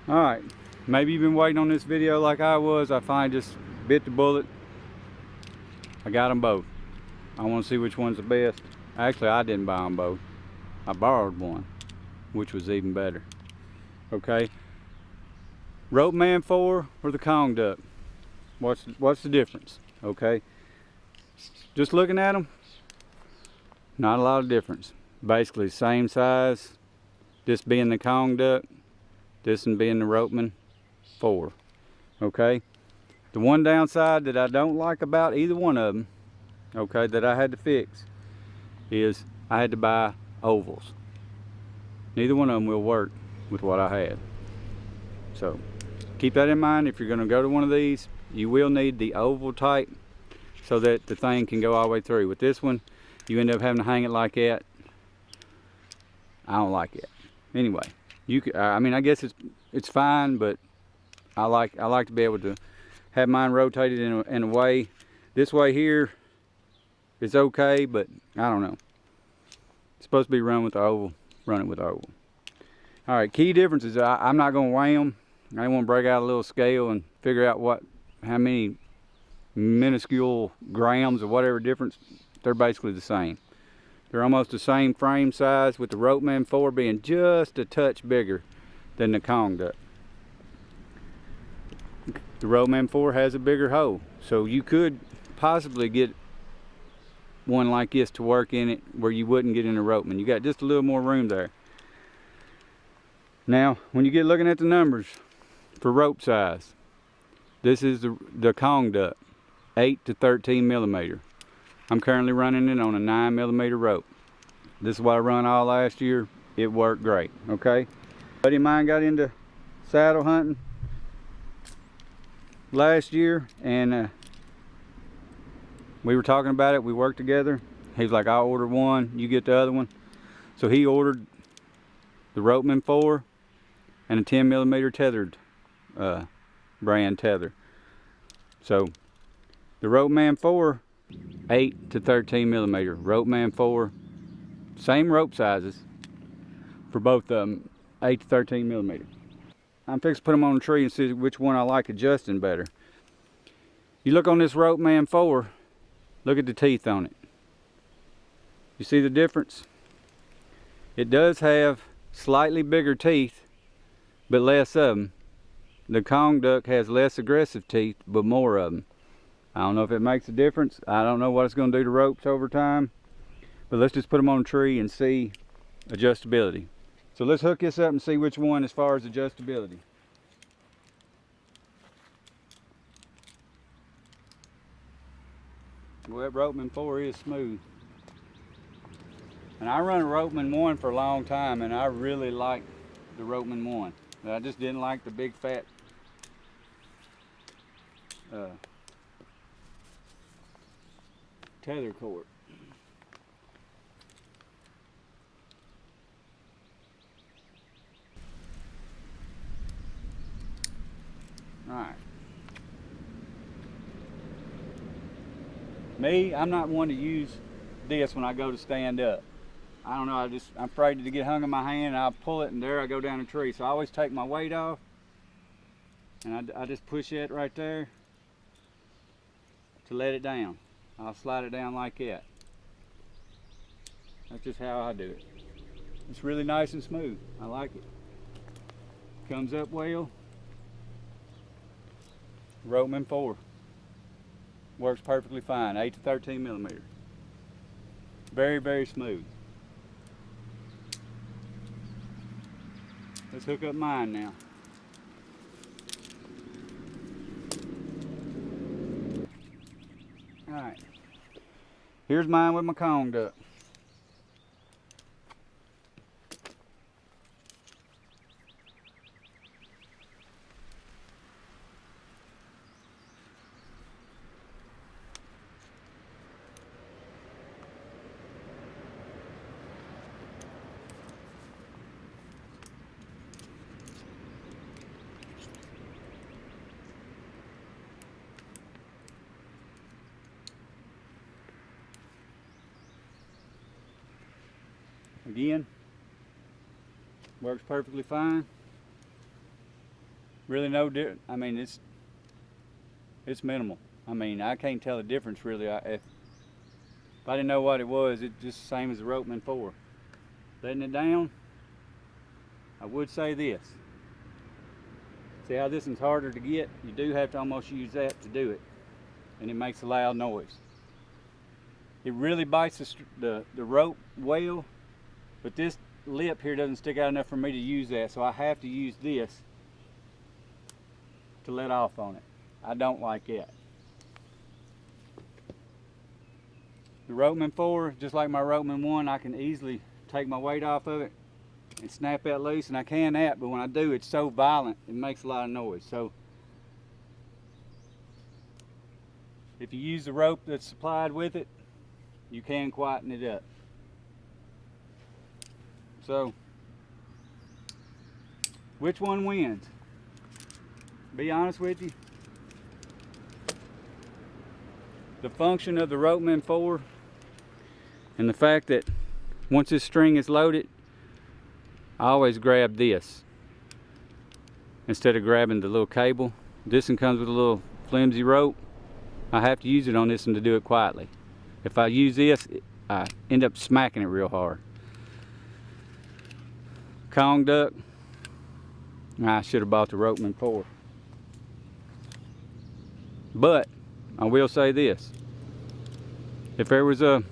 Alright, maybe you've been waiting on this video like I was. I finally just bit the bullet. I got them both. I want to see which one's the best. Actually, I didn't buy them both. I borrowed one, which was even better. Okay, Ropeman 4 or the Kong Duck? What's the difference? Okay, just looking at them, not a lot of difference. Basically same size. This being the Kong Duck, this one being the Ropeman 4. Okay, the one downside that I don't like about either one of them, okay, that I had to fix, is I had to buy ovals. Neither one of them will work with what I had. So keep that in mind. If you're going to go to one of these, you will need the oval type so that the thing can go all the way through. With this one, you end up having to hang it like that. I don't like it. Anyway, you could, I mean, I guess it's fine, but I like to be able to have mine rotated in a way. This way here is okay, but I don't know. It's supposed to be run with the oval. Run it with the oval. All right, key differences. I'm not going to weigh them. I want to break out a little scale and figure out how many minuscule grams or whatever difference. They're basically the same. They're almost the same frame size, with the Ropeman 4 being just a touch bigger than the Kong Duck. The Ropeman 4 has a bigger hole, so you could possibly get one like this to work in it where you wouldn't get in a Ropeman. You got just a little more room there. Now, when you get looking at the numbers for rope size, this is the Kong Duck, 8 to 13 millimeter. I'm currently running it on a 9 millimeter rope. This is what I run all last year. It worked great, okay? A buddy of mine got into saddle hunting last year, and we were talking about it. We worked together. He was like, I'll order one, you get the other one. So he ordered the Ropeman 4 and a 10 millimeter tethered brand tether. So the Ropeman 4, 8 to 13 millimeter. Ropeman 4, same rope sizes for both of them, 8 to 13 millimeter. I'm fixing to put them on a tree and see which one I like adjusting better. You look on this Ropeman 4, look at the teeth on it. You see the difference? It does have slightly bigger teeth, but less of them. The Kong Duck has less aggressive teeth, but more of them. I don't know if it makes a difference. I don't know what it's going to do to ropes over time. But let's just put them on a tree and see adjustability. So let's hook this up and see which one as far as adjustability. Well, that Ropeman 4 is smooth. And I run a Ropeman 1 for a long time, and I really like the Ropeman 1. But I just didn't like the big fat tether cord. Alright. Me, I'm not one to use this when I go to stand up. I don't know, I'm afraid to get hung in my hand, and I'll pull it and there I go down a tree. So I always take my weight off, and I just push it right there to let it down. I'll slide it down like that. That's just how I do it. It's really nice and smooth. I like it. Comes up well. Ropeman 4. Works perfectly fine. 8 to 13 millimeter. Very, very smooth. Let's hook up mine now. Alright. Here's mine with my Kong Duck. Again, works perfectly fine. really no different. I mean, it's minimal. I mean, I can't tell the difference really. If I didn't know what it was, it's just the same as the Ropeman 4. Letting it down, I would say this. See how this one's harder to get? You do have to almost use that to do it, and it makes a loud noise. It really bites the rope well, but this lip here doesn't stick out enough for me to use that, so I have to use this to let off on it. I don't like that. The Ropeman 4, just like my Ropeman 1, I can easily take my weight off of it and snap that loose, and I can that, but when I do, it's so violent, it makes a lot of noise. So if you use the rope that's supplied with it, you can quieten it up. So which one wins? Be honest with you, the function of the Ropeman 4 and the fact that once this string is loaded, I always grab this instead of grabbing the little cable. This one comes with a little flimsy rope. I have to use it on this one to do it quietly. If I use this, I end up smacking it real hard. Kong duck, I should have bought the Ropeman 4. But I will say this, if there was a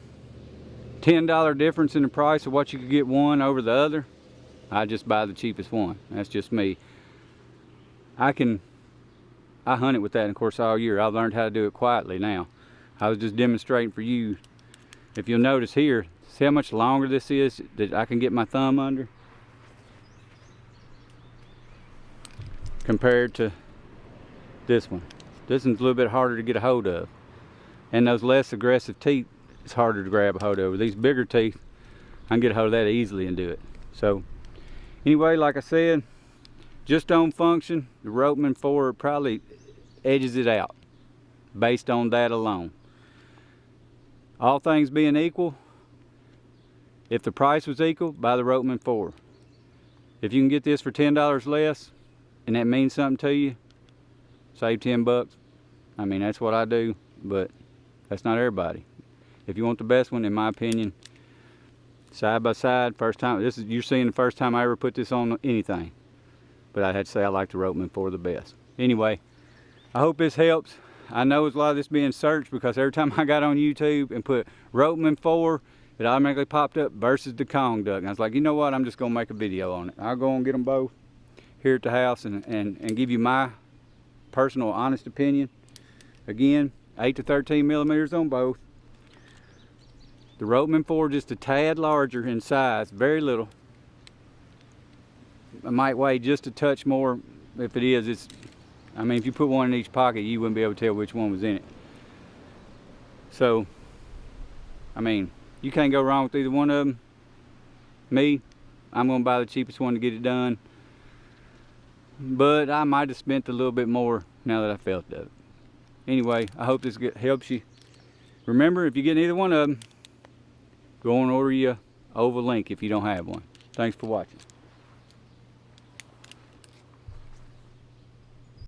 $10 difference in the price of what you could get one over the other, I'd just buy the cheapest one. That's just me. I hunt it with that, of course, all year. I've learned how to do it quietly now. I was just demonstrating for you. If you'll notice here, see how much longer this is that I can get my thumb under compared to this one. This one's a little bit harder to get a hold of. And those less aggressive teeth, it's harder to grab a hold of. These bigger teeth, I can get a hold of that easily and do it. So anyway, like I said, just on function, the Ropeman 4 probably edges it out based on that alone. All things being equal, if the price was equal, buy the Ropeman 4. If you can get this for $10 less, and that means something to you, save 10 bucks. I mean, that's what I do, but that's not everybody. If you want the best one, in my opinion, side by side, first time, you're seeing the first time I ever put this on anything. But I'd have to say I like the Ropeman 4 the best. Anyway, I hope this helps. I know there's a lot of this being searched because every time I got on YouTube and put Ropeman 4, it automatically popped up versus the Kong duck. And I was like, you know what, I'm just gonna make a video on it. I'll go and get them both here at the house and give you my personal honest opinion. Again, 8 to 13 millimeters on both. The Ropeman 4 just a tad larger in size, very little. It might weigh just a touch more. If it is, I mean, if you put one in each pocket, you wouldn't be able to tell which one was in it. So, I mean, you can't go wrong with either one of them. Me, I'm gonna buy the cheapest one to get it done. But I might have spent a little bit more now that I felt it. Anyway, I hope this helps you. Remember, if you get either one of them, go and order you a oval link if you don't have one. Thanks for watching.